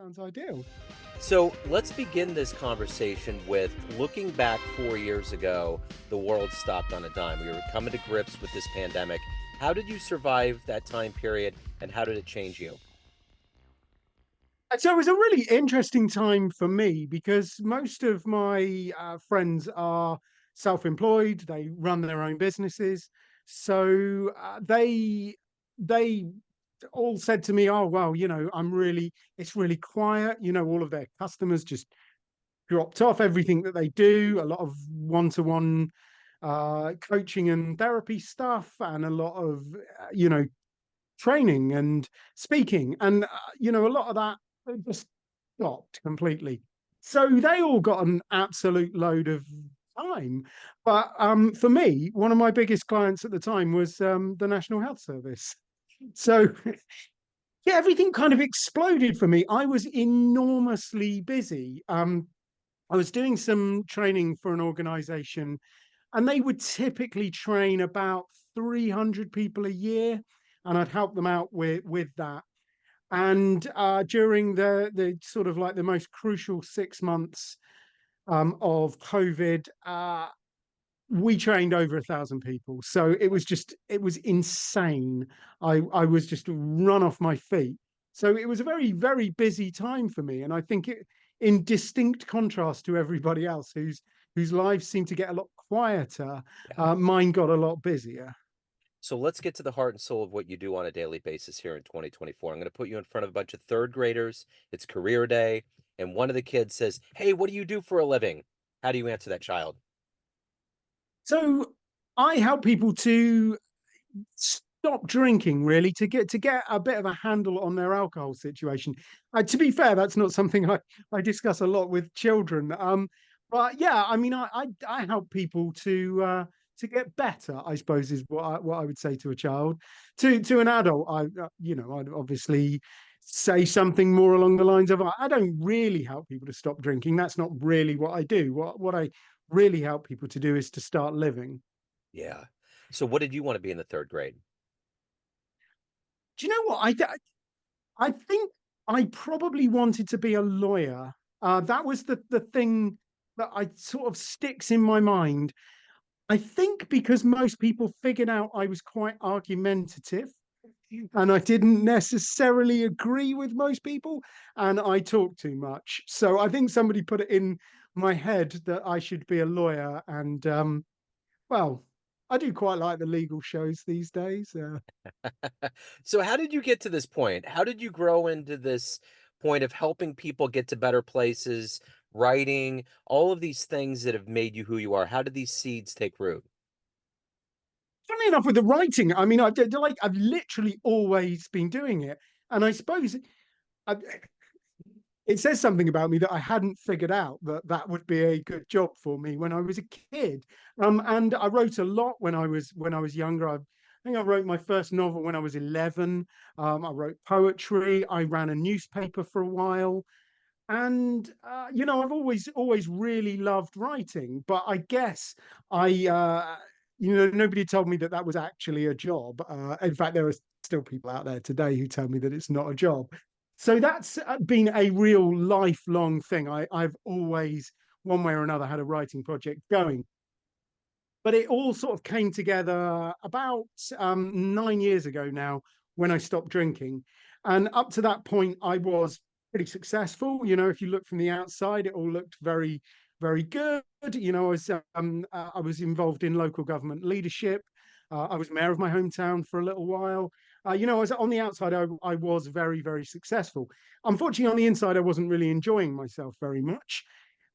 Sounds ideal. So let's begin this conversation with looking back 4 years ago. The world stopped on a dime. We were coming to grips with this pandemic. How did you survive that time period and how did it change you? So it was a really interesting time for me because most of my friends are self-employed. They run their own businesses, so they all said to me, "Oh, well, it's really quiet. All of their customers just dropped off everything that they do. A lot of one-to-one coaching and therapy stuff, and a lot of training and speaking, and a lot of that just stopped completely. So they all got an absolute load of time. But for me, one of my biggest clients at the time was the National Health Service. So yeah, everything kind of exploded for me. I was enormously busy. I was doing some training for an organization, and they would typically train about 300 people a year, and I'd help them out with that. And during the sort of like the most crucial 6 months of COVID, we trained over 1,000 people. So it was insane. I was just run off my feet. So it was a very, very busy time for me. And I think in distinct contrast to everybody else whose lives seemed to get a lot quieter, Yeah. mine got a lot busier. So let's get to the heart and soul of what you do on a daily basis here in 2024. I'm going to put you in front of a bunch of third graders. It's career day. And one of the kids says, "Hey, what do you do for a living?" How do you answer that child? So I help people to stop drinking, really, to get a bit of a handle on their alcohol situation. To be fair, that's not something I discuss a lot with children. But yeah, I mean, I help people to get better, I suppose, is what I would say to a child. To an adult, I'd obviously say something more along the lines of, I don't really help people to stop drinking. That's not really what I do. What I really help people to do is to start living. Yeah. So what did you want to be in the third grade? Do you know what? I think I probably wanted to be a lawyer. That was the thing that I sort of sticks in my mind. I think because most people figured out I was quite argumentative, and I didn't necessarily agree with most people, and I talk too much. So I think somebody put it in my head that I should be a lawyer, and well, I do quite like the legal shows these days. So how did you get to this point? How did you grow into this point of helping people get to better places, writing, all of these things that have made you who you are? How did these seeds take root? Funny enough, with the writing, I mean, I've literally always been doing it, and I suppose I, it says something about me that I hadn't figured out that that would be a good job for me when I was a kid. And I wrote a lot when I was younger. I think I wrote my first novel when I was 11. I wrote poetry. I ran a newspaper for a while, and I've always really loved writing. But I guess I nobody told me that that was actually a job. In fact, there are still people out there today who tell me that it's not a job. So that's been a real lifelong thing. I've always, one way or another, had a writing project going. But it all sort of came together about 9 years ago now when I stopped drinking. And up to that point, I was pretty successful. If you look from the outside, it all looked very, very good. I was involved in local government leadership. I was mayor of my hometown for a little while. I was on the outside, I was very, very successful. Unfortunately, on the inside, I wasn't really enjoying myself very much.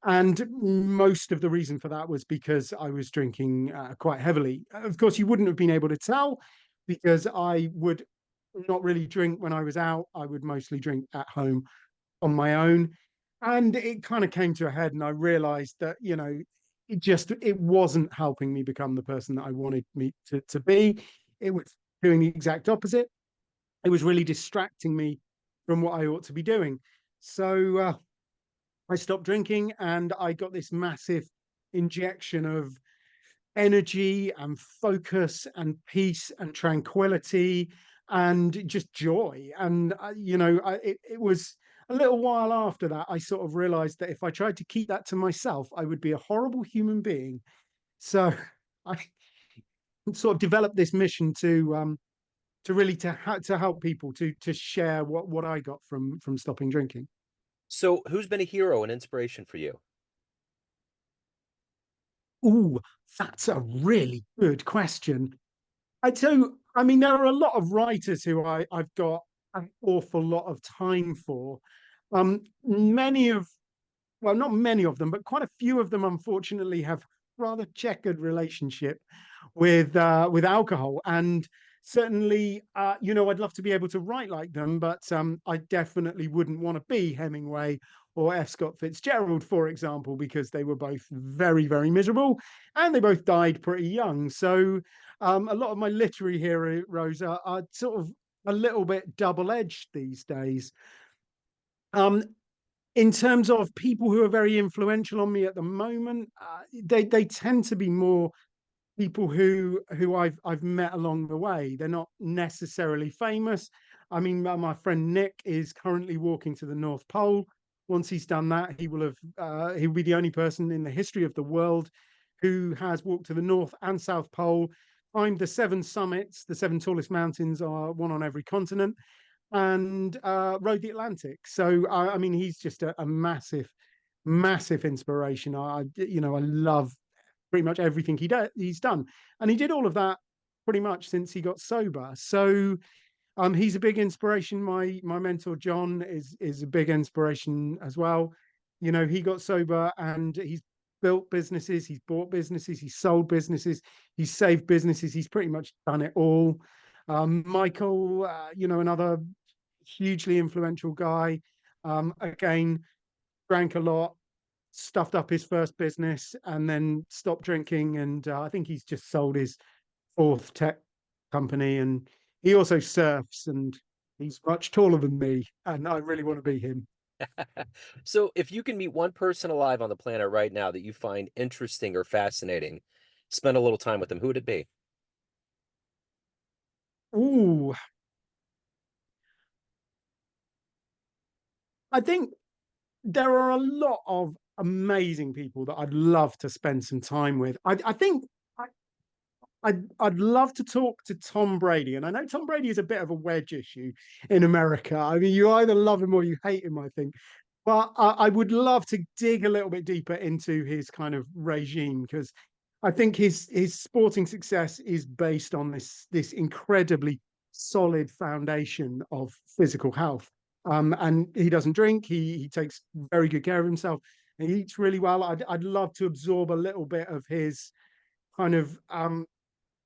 And most of the reason for that was because I was drinking quite heavily. Of course, you wouldn't have been able to tell because I would not really drink when I was out. I would mostly drink at home on my own. And it kind of came to a head, and I realized that, it wasn't helping me become the person that I wanted me to be. It was doing the exact opposite. It was really distracting me from what I ought to be doing. So I stopped drinking, and I got this massive injection of energy and focus and peace and tranquility and just joy. And it was a little while after that, I sort of realized that if I tried to keep that to myself, I would be a horrible human being. So I sort of developed this mission to really to help people to share what I got from stopping drinking. So, who's been a hero and inspiration for you? Oh, that's a really good question. I mean, there are a lot of writers who I've got an awful lot of time for. Many of, well, not many of them, but quite a few of them, unfortunately, have rather checkered relationship with alcohol. And certainly, I'd love to be able to write like them, but I definitely wouldn't want to be Hemingway or F. Scott Fitzgerald, for example, because they were both very, very miserable, and they both died pretty young. So a lot of my literary heroes are sort of a little bit double-edged these days. Um, in terms of people who are very influential on me at the moment, they tend to be more people who I've met along the way. They're not necessarily famous. I mean, my friend Nick is currently walking to the North Pole. Once he's done that, he'll be the only person in the history of the world who has walked to the North and South Pole, climbed the seven summits. The seven tallest mountains are one on every continent, and rode the Atlantic. So I mean, he's just a massive, massive inspiration. I love pretty much everything he's done, and he did all of that pretty much since he got sober. So he's a big inspiration. My mentor John is a big inspiration as well. He got sober and he's built businesses, he's bought businesses, he's sold businesses, he's saved businesses. He's pretty much done it all. Michael, another hugely influential guy. Again, drank a lot, stuffed up his first business, and then stopped drinking. And I think he's just sold his fourth tech company. And he also surfs, and he's much taller than me. And I really want to be him. So, if you can meet one person alive on the planet right now that you find interesting or fascinating, spend a little time with them, who would it be? Ooh, I think there are a lot of amazing people that I'd love to spend some time with. I think I'd love to talk to Tom Brady, and I know Tom Brady is a bit of a wedge issue in America. I mean, you either love him or you hate him, I think. But I would love to dig a little bit deeper into his kind of regime, because I think his sporting success is based on this incredibly solid foundation of physical health. And he doesn't drink. He takes very good care of himself. And he eats really well. I'd love to absorb a little bit of his kind of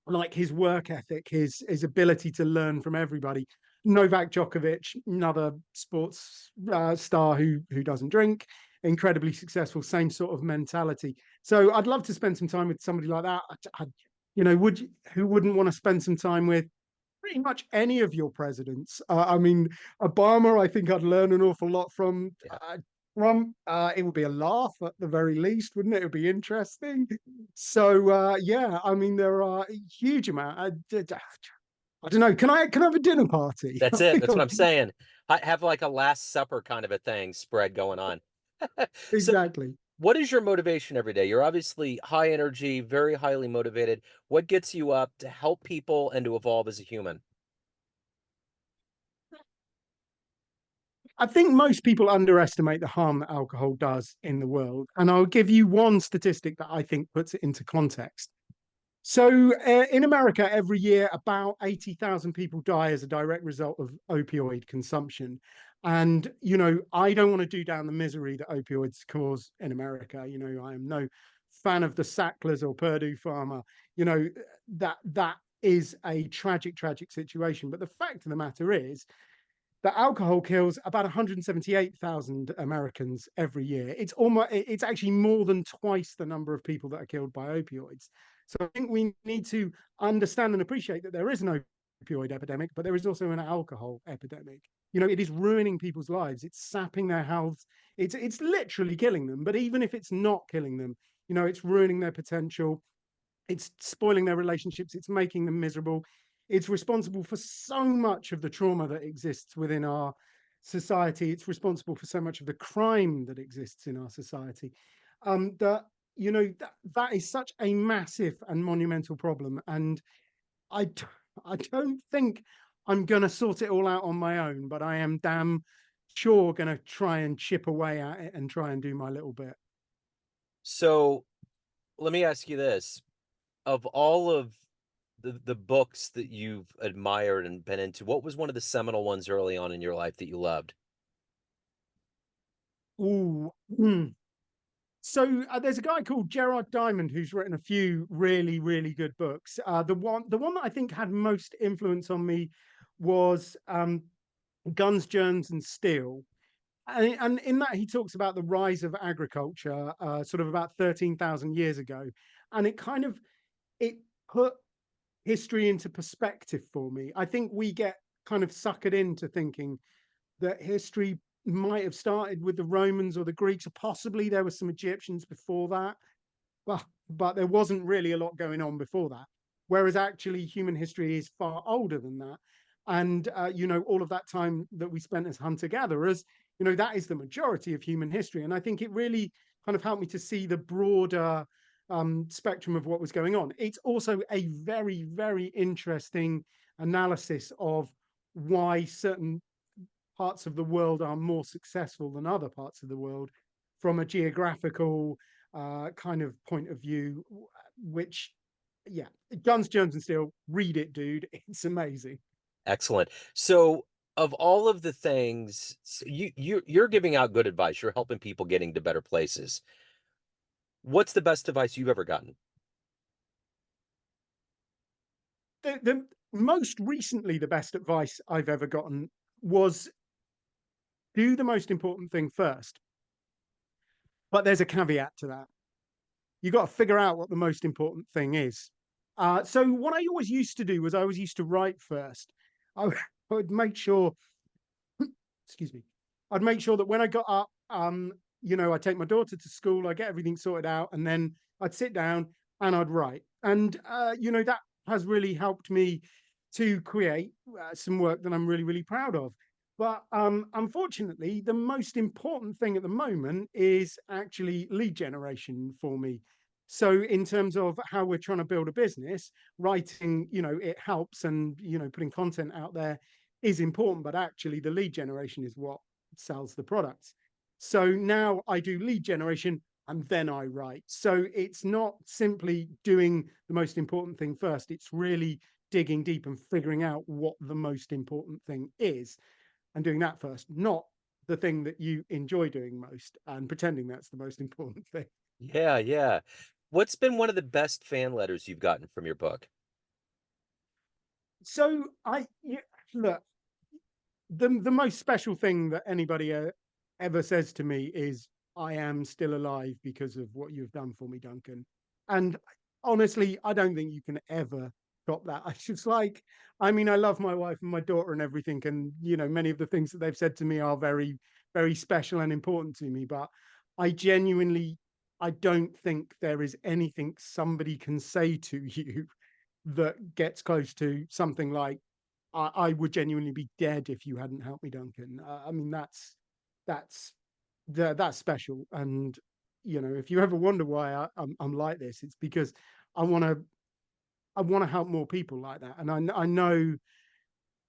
like his work ethic, his ability to learn from everybody. Novak Djokovic, another sports star who doesn't drink, incredibly successful, same sort of mentality. So I'd love to spend some time with somebody like that. Who wouldn't want to spend some time with pretty much any of your presidents? I mean, Obama, I think I'd learn an awful lot from. Yeah. Trump, it would be a laugh at the very least, wouldn't it? It would be interesting. So yeah, I mean, there are a huge amount. I don't know. Can I have a dinner party? That's it. That's what I'm saying. Have like a Last Supper kind of a thing spread going on. So, Exactly. what is your motivation every day? You're obviously high energy, very highly motivated. What gets you up to help people and to evolve as a human? I think most people underestimate the harm that alcohol does in the world, and I'll give you one statistic that I think puts it into context. So, in America, every year, about 80,000 people die as a direct result of opioid consumption. And, I don't want to do down the misery that opioids cause in America. I am no fan of the Sacklers or Purdue Pharma. That is a tragic, tragic situation. But the fact of the matter is, that alcohol kills about 178,000 Americans every year. It's actually more than twice the number of people that are killed by opioids. So I think we need to understand and appreciate that there is an opioid epidemic, but there is also an alcohol epidemic. It is ruining people's lives. It's sapping their health. It's literally killing them. But even if it's not killing them, it's ruining their potential. It's spoiling their relationships. It's making them miserable. It's responsible for so much of the trauma that exists within our society. It's responsible for so much of the crime that exists in our society. That that is such a massive and monumental problem, and I d- I don't think I'm going to sort it all out on my own, but I am damn sure going to try and chip away at it and try and do my little bit. So let me ask you this. Of all of the books that you've admired and been into, what was one of the seminal ones early on in your life that you loved? Ooh. So there's a guy called Gerard Diamond who's written a few really, really good books. The one that I think had most influence on me was Guns, Germs, and Steel. And in that he talks about the rise of agriculture, sort of about 13,000 years ago, and it put history into perspective for me. I think we get kind of suckered into thinking that history might have started with the Romans or the Greeks, or possibly there were some Egyptians before that, but there wasn't really a lot going on before that. Whereas actually human history is far older than that. And all of that time that we spent as hunter-gatherers, that is the majority of human history. And I think it really kind of helped me to see the broader spectrum of what was going on. It's also a very, very interesting analysis of why certain parts of the world are more successful than other parts of the world from a geographical kind of point of view, which, yeah, Guns, Germs, and Steel, read it, dude. It's amazing. Excellent. So of all of the things, you're giving out good advice. You're helping people getting to better places. What's the best advice you've ever gotten? The most recently, the best advice I've ever gotten was do the most important thing first. But there's a caveat to that. You got to figure out what the most important thing is. So what I always used to do was I always used to write first. I would make sure, excuse me, I'd make sure that when I got up, I take my daughter to school, I get everything sorted out, and then I'd sit down and I'd write. And that has really helped me to create some work that I'm really, really proud of. But unfortunately, the most important thing at the moment is actually lead generation for me. So in terms of how we're trying to build a business, writing, it helps, and putting content out there is important, but actually the lead generation is what sells the products. So now I do lead generation and then I write. So it's not simply doing the most important thing first. It's really digging deep and figuring out what the most important thing is and doing that first, not the thing that you enjoy doing most and pretending that's the most important thing. Yeah, yeah. What's been one of the best fan letters you've gotten from your book? So look, the most special thing that anybody ever says to me is, "I am still alive because of what you've done for me, Duncan." And honestly, I don't think you can ever top that. I just like, I mean, I love my wife and my daughter and everything, and many of the things that they've said to me are very, very special and important to me. But I genuinely, I don't think there is anything somebody can say to you that gets close to something like, I would genuinely be dead if you hadn't helped me, Duncan. I mean, that's that's special. And if you ever wonder why I'm like this, it's because I want to I want to help more people like that. And I know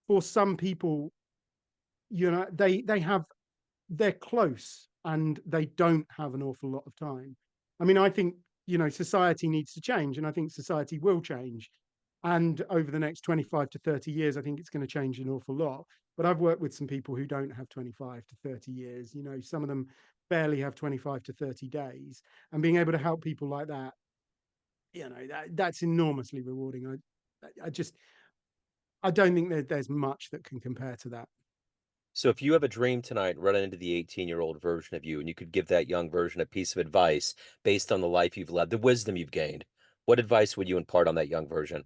for some people, they're close and they don't have an awful lot of time. I mean, I think society needs to change, and I think society will change. And over the next 25 to 30 years, I think it's going to change an awful lot. But I've worked with some people who don't have 25 to 30 years. Some of them barely have 25 to 30 days. And being able to help people like that, that's enormously rewarding. I don't think there's much that can compare to that. So if you have a dream tonight, run into the 18-year-old version of you, and you could give that young version a piece of advice based on the life you've led, the wisdom you've gained, what advice would you impart on that young version?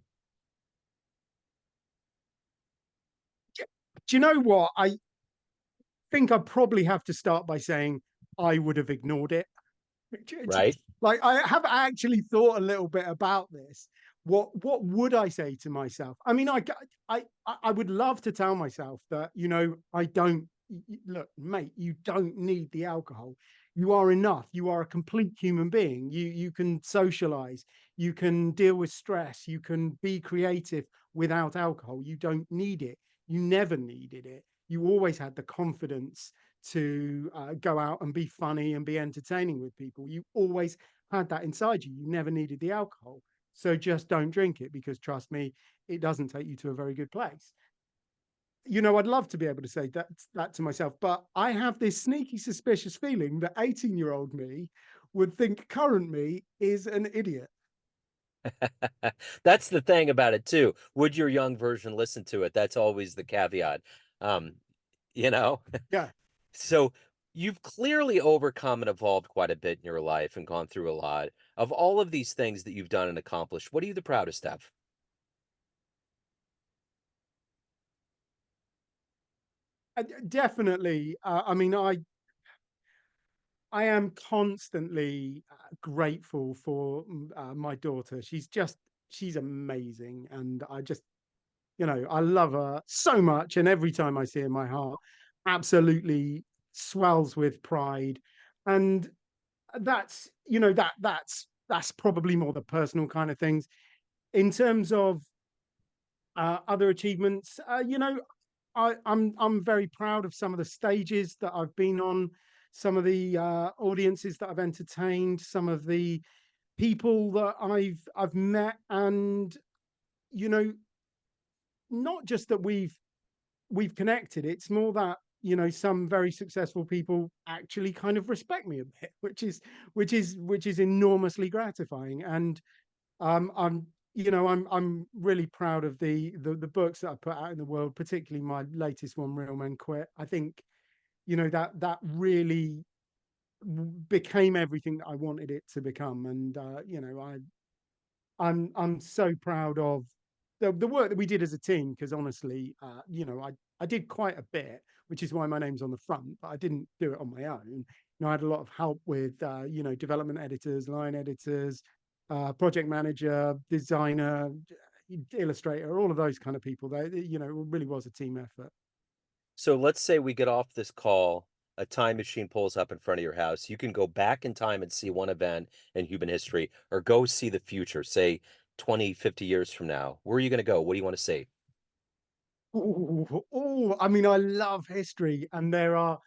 Do you know what? I think I probably have to start by saying I would have ignored it. Right? Like, I have actually thought a little bit about this. What would I say to myself? I mean, I would love to tell myself that I don't look, mate, you don't need the alcohol. You are enough. You are a complete human being. You can socialize. You can deal with stress. You can be creative without alcohol. You don't need it. You never needed it. You always had the confidence to go out and be funny and be entertaining with people. You always had that inside you. You never needed the alcohol. So just don't drink it, because trust me, it doesn't take you to a very good place. I'd love to be able to say that to myself, but I have this sneaky suspicious feeling that 18-year-old me would think current me is an idiot. That's the thing about it too. Would your young version listen to it? That's always the caveat. Um, you know? Yeah. So you've clearly overcome and evolved quite a bit in your life and gone through a lot. Of all of these things that you've done and accomplished, what are you the proudest of? Definitely. I mean, I am constantly grateful for my daughter. She's amazing. And I love her so much. And every time I see her, my heart absolutely swells with pride. And that's probably more the personal kind of things. In terms of other achievements, I'm very proud of some of the stages that I've been on, some of the audiences that I've entertained, some of the people that I've met, and you know, not just that we've connected. It's more that some very successful people actually kind of respect me a bit, which is enormously gratifying. And I'm really proud of the books that I put out in the world, particularly my latest one, Real Men Quit. I think that really became everything that I wanted it to become. And I'm so proud of the work that we did as a team, because honestly, I did quite a bit, which is why my name's on the front, but I didn't do it on my own. I had a lot of help with development editors, line editors, project manager, designer, illustrator, all of those kind of people. It really was a team effort. So let's say we get off this call, a time machine pulls up in front of your house. You can go back in time and see one event in human history, or go see the future, say 20, 50 years from now. Where are you going to go? What do you want to see? Oh, I mean, I love history, and there are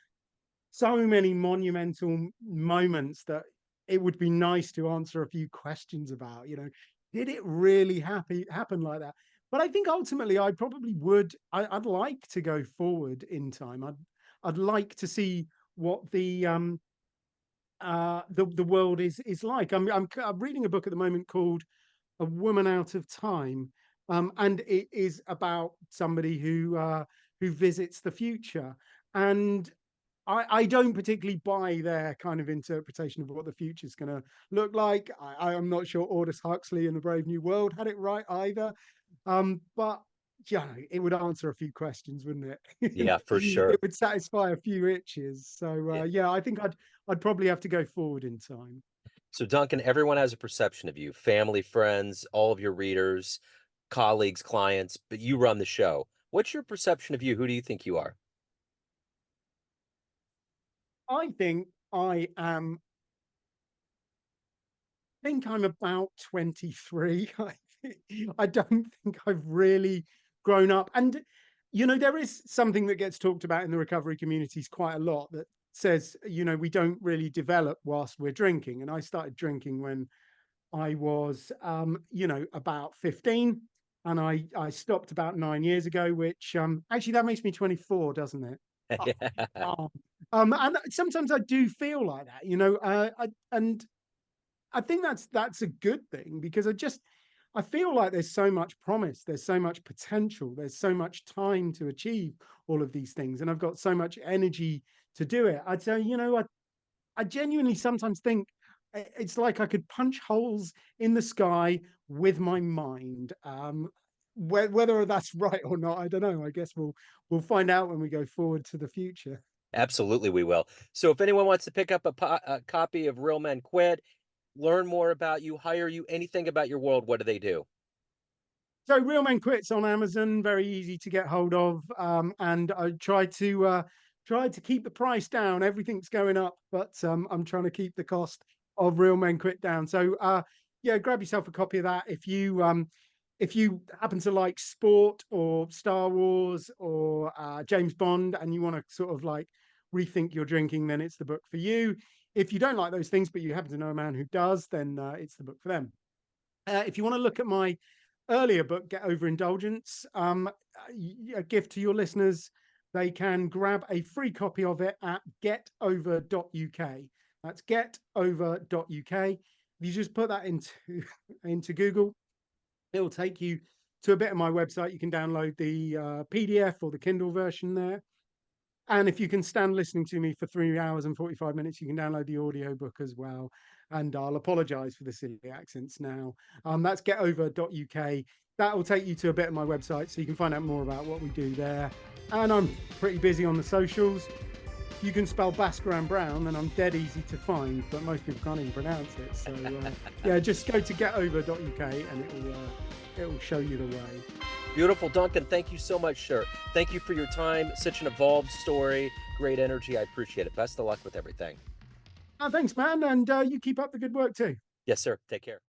so many monumental moments that it would be nice to answer a few questions about. Did it really happen like that? But I think ultimately I probably would. I'd like to go forward in time. I'd like to see what the world is like. I'm reading a book at the moment called A Woman Out of Time, and it is about somebody who visits the future. And I don't particularly buy their kind of interpretation of what the future is going to look like. I'm not sure Aldous Huxley in The Brave New World had it right either. But it would answer a few questions, wouldn't it? Yeah, for It sure. would satisfy a few itches. So Yeah. I think I'd probably have to go forward in time. So, Duncan, everyone has a perception of you, family, friends, all of your readers, colleagues, clients, but you run the show. What's your perception of you? Who do you think you are? I think I'm about 23. I don't think I've really grown up. And, there is something that gets talked about in the recovery communities quite a lot that says, we don't really develop whilst we're drinking. And I started drinking when I was, about 15. And I stopped about 9 years ago, which actually that makes me 24, doesn't it? Oh, oh. And sometimes I do feel like that, and I think that's a good thing, because I feel like there's so much promise, there's so much potential, there's so much time to achieve all of these things, and I've got so much energy to do it. I'd say, I genuinely sometimes think it's like I could punch holes in the sky with my mind. Whether that's right or not, I don't know. I guess we'll find out when we go forward to the future. Absolutely, we will. So, if anyone wants to pick up a copy of Real Men Quit, learn more about you, hire you, anything about your world, what do they do? So Real Men Quit's on Amazon, very easy to get hold of. And I try to tried to keep the price down. Everything's going up, but I'm trying to keep the cost of Real Men Quit down. So yeah, grab yourself a copy of that. If you happen to like sport or Star Wars or James Bond, and you want to sort of like rethink your drinking, then it's the book for you. If you don't like those things, but you happen to know a man who does, then it's the book for them. If you want to look at my earlier book, Get Over Indulgence, a gift to your listeners, they can grab a free copy of it at getover.uk. That's getover.uk. If you just put that into Google, it'll take you to a bit of my website. You can download the PDF or the Kindle version there. And if you can stand listening to me for 3 hours and 45 minutes, you can download the audiobook as well. And I'll apologize for the silly accents now. That's getover.uk. That will take you to a bit of my website, so you can find out more about what we do there. And I'm pretty busy on the socials. You can spell Bascaran Brown, and I'm dead easy to find, but most people can't even pronounce it. So yeah, just go to getover.uk and it will show you the way. Beautiful. Duncan, thank you so much, sir. Thank you for your time. Such an evolved story. Great energy. I appreciate it. Best of luck with everything. Thanks, man. And you keep up the good work too. Yes, sir. Take care.